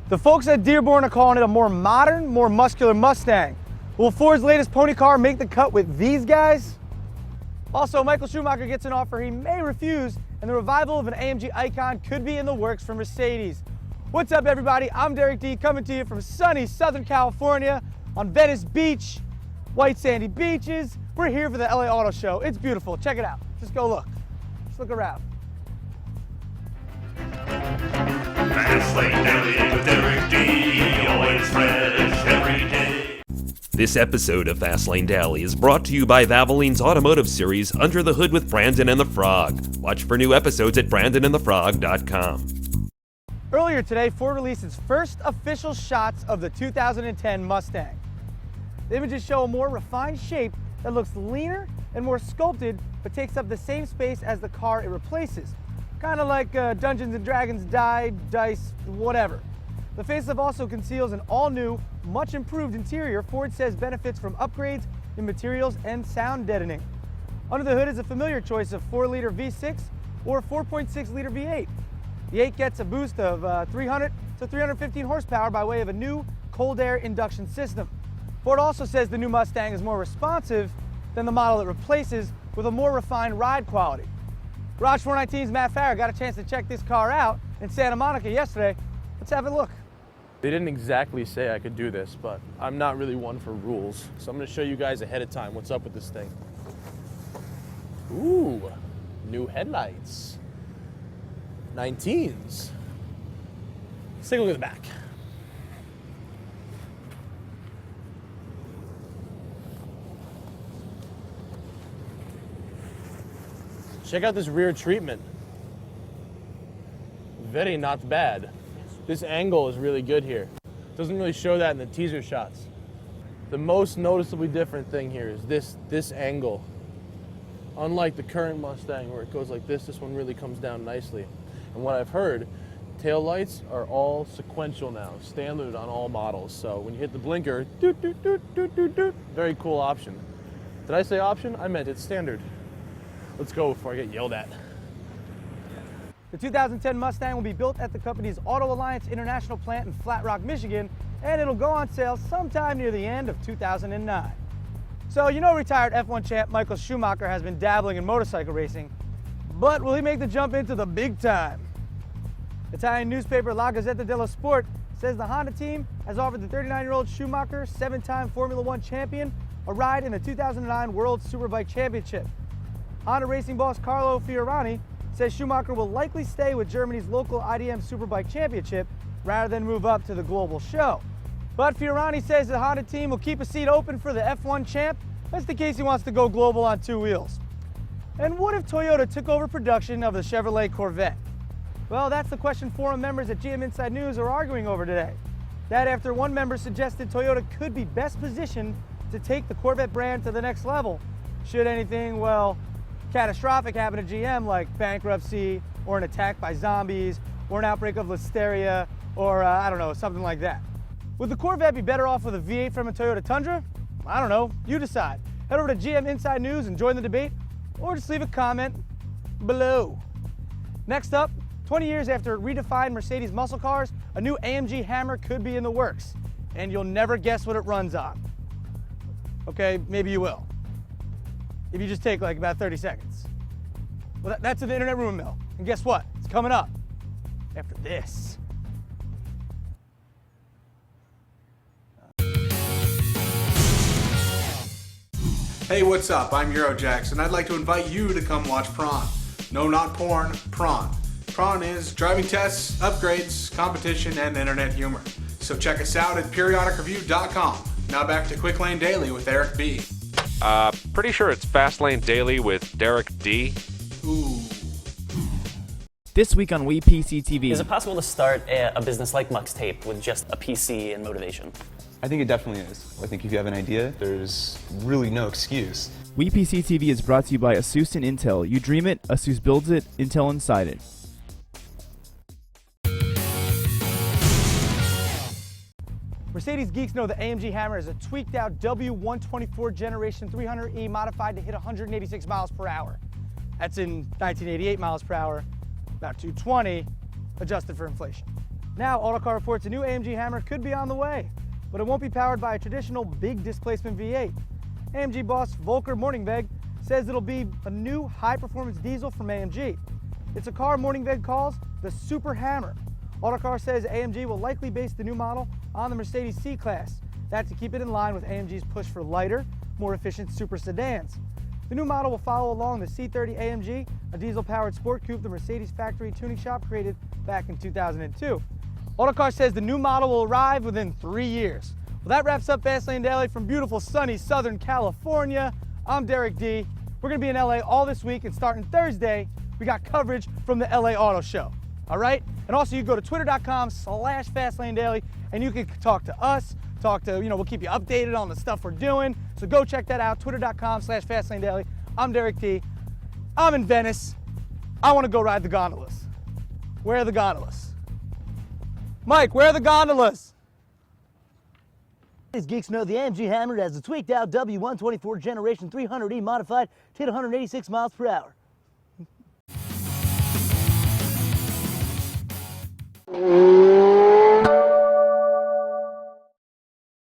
The folks at Dearborn are calling it a more modern, more muscular Mustang. Will Ford's latest pony car make the cut with these guys? Also, Michael Schumacher gets an offer he may refuse, and the revival of an AMG icon could be in the works for Mercedes. What's up, everybody? I'm Derek D, coming to you from sunny Southern California on Venice Beach, white sandy beaches. We're here for the LA Auto Show. It's beautiful. Check it out. Just go look. Just look around. Fast Lane Daily with Derek D, always fresh every day. This episode of Fastlane Daily is brought to you by Valvoline's automotive series Under the Hood with Brandon and the Frog. Watch for new episodes at brandonandthefrog.com. Earlier today, Ford released its first official shots of the 2010 Mustang. The images show a more refined shape that looks leaner and more sculpted, but takes up the same space as the car it replaces. Kind of like Dungeons & Dragons Dice, whatever. The facelift also conceals an all-new, much improved interior Ford says benefits from upgrades in materials and sound deadening. Under the hood is a familiar choice of 4-liter V6 or 4.6-liter V8. The 8 gets a boost of 300 to 315 horsepower by way of a new cold air induction system. Ford also says the new Mustang is more responsive than the model it replaces, with a more refined ride quality. Garage 419's Matt Farah got a chance to check this car out in Santa Monica yesterday. Let's have a look. They didn't exactly say I could do this, but I'm not really one for rules. So I'm gonna show you guys ahead of time what's up with this thing. Ooh, new headlights. 19s. Let's take a look at the back. Check out this rear treatment. Very not bad. This angle is really good here. Doesn't really show that in the teaser shots. The most noticeably different thing here is this angle. Unlike the current Mustang where it goes like this one really comes down nicely. And what I've heard, tail lights are all sequential now, standard on all models. So when you hit the blinker, doot, doot, doot, doot, doot, doot, very cool option. Did I say option? I meant it's standard. Let's go before I get yelled at. The 2010 Mustang will be built at the company's Auto Alliance International plant in Flat Rock, Michigan, and it'll go on sale sometime near the end of 2009. So, you know, retired F1 champ Michael Schumacher has been dabbling in motorcycle racing, but will he make the jump into the big time? Italian newspaper La Gazzetta dello Sport says the Honda team has offered the 39-year-old Schumacher, 7-time Formula One champion, a ride in the 2009 World Superbike Championship. Honda racing boss Carlo Fiorani says Schumacher will likely stay with Germany's local IDM Superbike Championship rather than move up to the global show. But Fiorani says the Honda team will keep a seat open for the F1 champ. That's the case he wants to go global on 2 wheels. And what if Toyota took over production of the Chevrolet Corvette? Well, that's the question forum members at GM Inside News are arguing over today. That after one member suggested Toyota could be best positioned to take the Corvette brand to the next level, should anything, well, catastrophic happen to GM, like bankruptcy or an attack by zombies or an outbreak of listeria or I don't know, something like that. Would the Corvette be better off with a V8 from a Toyota Tundra? I don't know, you decide. Head over to GM Inside News and join the debate, or just leave a comment below. Next up, 20 years after redefined Mercedes muscle cars, a new AMG Hammer could be in the works, and you'll never guess what it runs on. Okay, maybe you will, if you just take like about 30 seconds. Well, that's in the Internet Rumor Mill. And guess what? It's coming up after this. Hey, what's up? I'm Eurojax, and I'd like to invite you to come watch Prawn. No, not porn, Prawn. Prawn is driving tests, upgrades, competition, and internet humor. So check us out at periodicreview.com. Now back to Quick Lane Daily with Eric B. Pretty sure it's Fastlane Daily with Derek D. Ooh. This week on WePCTV. Is it possible to start a business like Mux Tape with just a PC and motivation? I think it definitely is. I think if you have an idea, there's really no excuse. WePCTV is brought to you by ASUS and Intel. You dream it, ASUS builds it, Intel inside it. Mercedes geeks know the AMG Hammer is a tweaked out W124 Generation 300E modified to hit 186 miles per hour. That's in 1988 miles per hour, about 220, adjusted for inflation. Now, Autocar reports a new AMG Hammer could be on the way, but it won't be powered by a traditional big displacement V8. AMG boss Volker Morningweg says it'll be a new high-performance diesel from AMG. It's a car Morningweg calls the Super Hammer. Autocar says AMG will likely base the new model on the Mercedes C-Class. That's to keep it in line with AMG's push for lighter, more efficient super sedans. The new model will follow along the C30 AMG, a diesel-powered sport coupe the Mercedes factory tuning shop created back in 2002. Autocar says the new model will arrive within 3 years. Well, that wraps up Fastlane Daily from beautiful sunny Southern California. I'm Derek D. We're gonna be in LA all this week, and starting Thursday, we got coverage from the LA Auto Show, all right? And also you go to twitter.com/FastlaneDaily and you can talk to us, we'll keep you updated on the stuff we're doing. So go check that out, twitter.com/FastlaneDaily. I'm Derek D. I'm in Venice. I wanna go ride the gondolas. Where are the gondolas? Mike, where are the gondolas? These geeks know the AMG Hammer has a tweaked out W124 Generation 300E modified to hit 186 miles per hour.